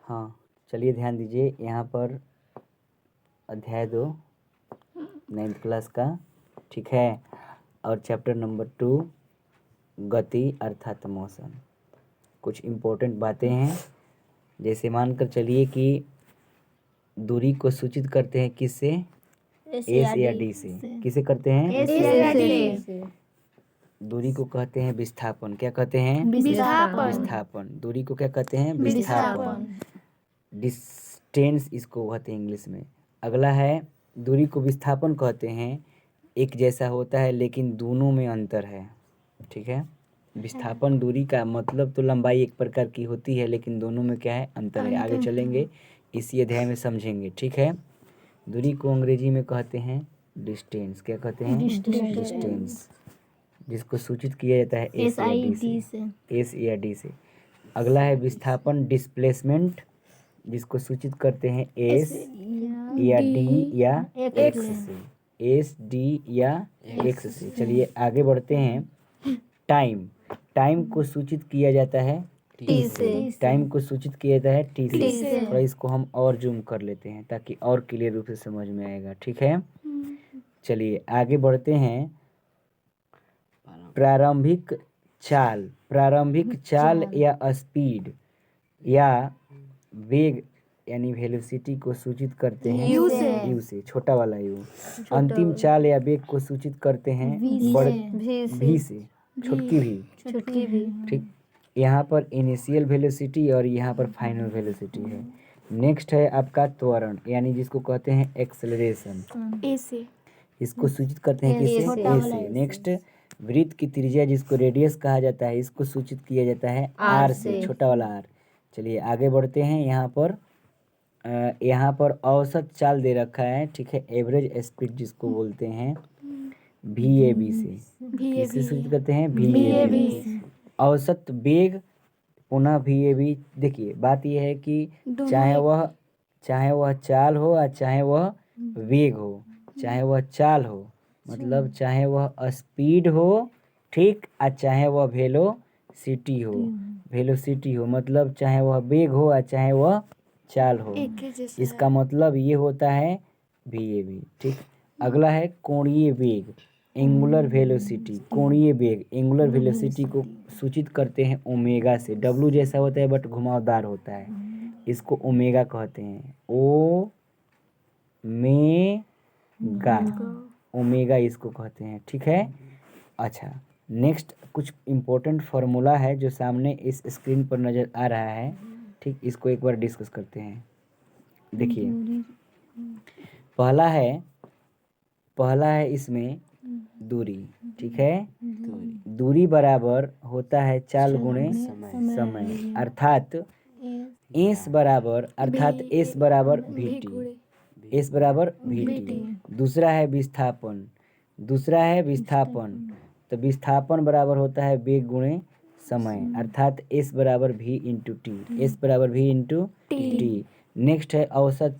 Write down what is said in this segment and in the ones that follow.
हाँ, चलिए ध्यान दीजिए यहाँ पर अध्याय 2 9th क्लास का, ठीक है। और चैप्टर नंबर 2 गति अर्थात मोशन। कुछ इम्पोर्टेंट बातें हैं, जैसे मानकर चलिए कि दूरी को सूचित करते हैं किससे, एस या डी से। किसे करते हैं, एस या डी से। दूरी को कहते हैं विस्थापन। क्या कहते हैं, विस्थापन। दूरी को क्या कहते हैं, विस्थापन। डिस्टेंस इसको कहते हैं इंग्लिश में। अगला है, दूरी को विस्थापन कहते हैं एक जैसा होता है लेकिन दोनों में अंतर है, ठीक है। विस्थापन दूरी का मतलब तो लंबाई एक प्रकार की होती है लेकिन दोनों में क्या है, अंतर है। आगे चलेंगे इसी अध्याय में समझेंगे, ठीक है। दूरी को अंग्रेजी में कहते हैं डिस्टेंस। क्या कहते हैं, डिस्टेंस, जिसको सूचित किया जाता है एस या डी से। अगला है विस्थापन डिस्प्लेसमेंट, जिसको सूचित करते हैं एस या डी या एक्स से, एस डी या एक्स से। चलिए आगे बढ़ते हैं। टाइम को सूचित किया जाता है टी से। टाइम को सूचित किया जाता है टी से। थोड़ा इसको हम और जूम कर लेते हैं ताकि और क्लियर रूप से समझ में आएगा, ठीक है। चलिए आगे बढ़ते हैं। प्रारंभिक चाल या स्पीड या वेग यानी वेलोसिटी को सूचित करते हैं यू से, छोटा वाला यू। अंतिम चाल या वेग को सूचित करते हैं भी से, छोटकी भी, ठीक। यहाँ पर इनिशियल वेलोसिटी और यहाँ पर फाइनल वेलोसिटी है। नेक्स्ट है आपका त्वरण, यानी जिसको कहते हैं एक्सेलरेशन, ए से। इसको सूचित करते हैं किससे, ए से। नेक्स्ट वृत्त की त्रिज्या जिसको रेडियस कहा जाता है, इसको सूचित किया जाता है आर से, छोटा वाला आर। चलिए आगे बढ़ते हैं। यहाँ पर औसत चाल दे रखा है, ठीक है। एवरेज स्पीड जिसको बोलते हैं VAB से। किससे सूचित करते हैं, VAB। औसत वेग पुनः VAB। देखिए बात यह है कि चाहे वह चाल हो या चाहे वह वेग हो, चाहे वह चाल हो मतलब चाहे वह स्पीड हो, ठीक, और चाहे वह वेलोसिटी हो मतलब चाहे वह वेग हो या चाहे वह चाल हो, इसका मतलब ये होता है VAB, ठीक। अगला है कोणीय वेग, एंगुलर वेलोसिटी। कोणीय वेग एंगुलर वेलोसिटी को सूचित करते हैं ओमेगा से। W जैसा होता है बट घुमावदार होता है, इसको ओमेगा कहते हैं। ओमेगा इसको कहते हैं, ठीक है। अच्छा, नेक्स्ट कुछ इम्पोर्टेंट फार्मूला है जो सामने इस स्क्रीन पर नज़र आ रहा है, ठीक। इसको एक बार डिस्कस करते हैं। देखिए पहला है इसमें दूरी, ठीक है। दूरी बराबर होता है चाल गुणे समय, अर्थात एस बराबर VT। दूसरा है विस्थापन, तो विस्थापन बराबर होता है वेग गुणे समय, अर्थात S बराबर V इंटू टी। नेक्स्ट है औसत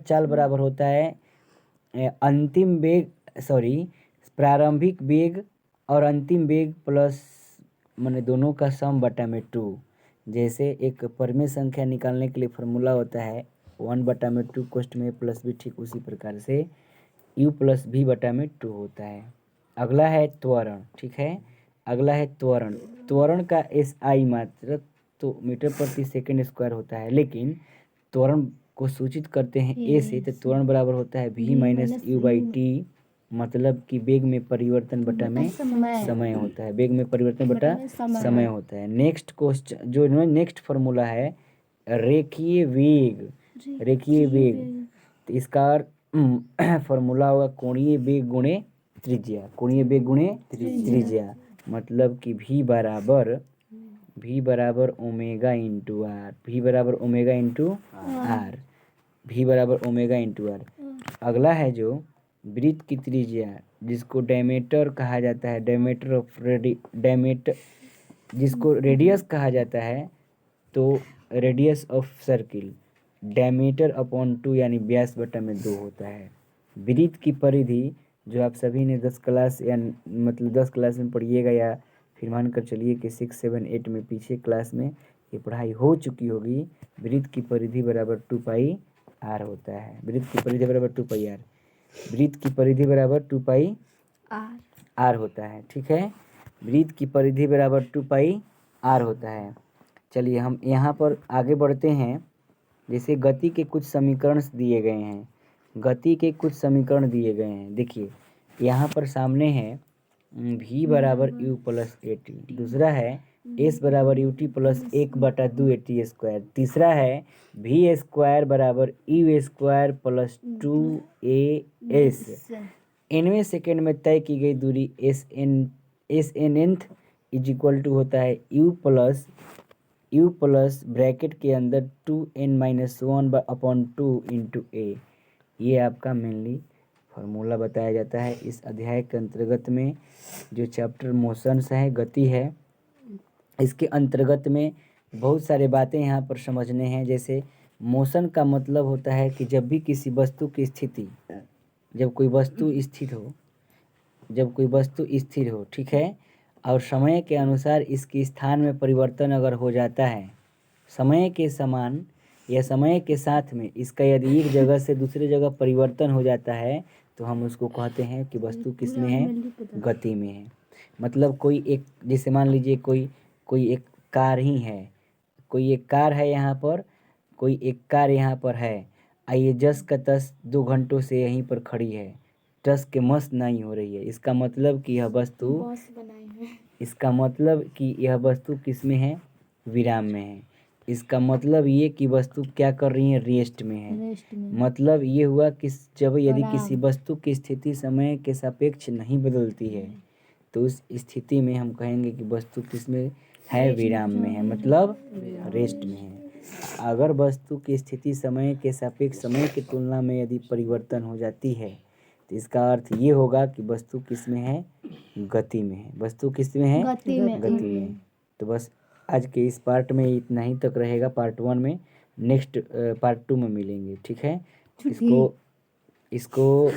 चाल बराबर होता है प्रारंभिक वेग और अंतिम वेग प्लस माने दोनों का सम बटा में 2। जैसे एक परिमेय संख्या निकालने के लिए फार्मूला होता है 1/2 कोष्ठ में प्लस भी, ठीक उसी प्रकार से U प्लस V बटा में 2 होता है। अगला है त्वरण, ठीक है। त्वरण का SI मात्रक तो मीटर प्रति सेकंड स्क्वायर होता है, लेकिन त्वरण को सूचित करते हैं ए से, तो त्वरण बराबर होता है V माइनस U/T, मतलब कि वेग में परिवर्तन बटा में समय होता है, वेग में परिवर्तन बटा समय होता है। नेक्स्ट फार्मूला है रेखीय वेग, तो इसका फार्मूला होगा कोणीय वेग गुणे त्रिज्या, मतलब कि V बराबर ओमेगा इंटू आर। अगला है जो वृत्त की त्रिज्या जिसको डायमीटर कहा जाता है, जिसको रेडियस कहा जाता है, तो radius of circle diameter upon 2 यानी व्यास बटा में 2 होता है। वृत्त की परिधि जो आप सभी ने 10 क्लास में पढ़िएगा, या फिर मानकर चलिए कि 6, 7, 8 में पीछे क्लास में ये पढ़ाई हो चुकी होगी। वृत्त की परिधि बराबर 2 पाई आर होता है। वृत्त की परिधि बराबर 2 पाई आर। वृत्त की परिधि बराबर 2 पाई आर होता है। ठीक है, वृत्त की परिधि बराबर 2 पाई आर होता है। चलिए हम यहाँ पर आगे बढ़ते हैं। जैसे गति के कुछ समीकरण दिए गए हैं। गति के कुछ समीकरण दिए गए हैं। देखिए यहाँ पर सामने है v बराबर u प्लस ए टी। दूसरा है s बराबर u t plus 1/2 a t square. तीसरा है v स्क्वायर बराबर u square plus 2a s। nवें सेकेंड में तय की गई दूरी s n nth is equal to होता है u प्लस ब्रैकेट के अंदर 2n-1/2 इंटू a। ये आपका मेनली फार्मूला बताया जाता है इस अध्याय के अंतर्गत में। जो चैप्टर मोशंस है, गति है, इसके अंतर्गत में बहुत सारे बातें यहाँ पर समझने हैं। जैसे मोशन का मतलब होता है कि जब भी किसी वस्तु की स्थिति, जब कोई वस्तु स्थिर हो, ठीक है, और समय के अनुसार इसकी स्थान में परिवर्तन अगर हो जाता है, समय के समान या समय के साथ में इसका यदि एक जगह से दूसरे जगह परिवर्तन हो जाता है तो हम उसको कहते हैं कि वस्तु किस में है, गति में है। मतलब कोई एक, जैसे मान लीजिए कोई एक कार ही है, कोई एक कार है यहाँ पर, कोई एक कार यहाँ पर है। आइए जस का तस 2 घंटों से यहीं पर खड़ी है, टस के मस नहीं हो रही है। इसका मतलब कि यह वस्तु किस में है, विराम में है। इसका मतलब ये कि वस्तु क्या कर रही है, रेस्ट में है। मतलब ये हुआ कि जब यदि किसी वस्तु की स्थिति समय के सापेक्ष नहीं बदलती है तो उस स्थिति में हम कहेंगे कि वस्तु किस में है, विराम में है, मतलब रेस्ट में है। अगर वस्तु की स्थिति समय के सापेक्ष समय की तुलना में यदि परिवर्तन हो जाती है तो इसका अर्थ ये होगा कि वस्तु किस में है, गति में है। वस्तु किस में है, गति में। तो बस आज के इस पार्ट में इतना ही तक रहेगा, पार्ट 1 में। नेक्स्ट पार्ट 2 में मिलेंगे, ठीक है। इसको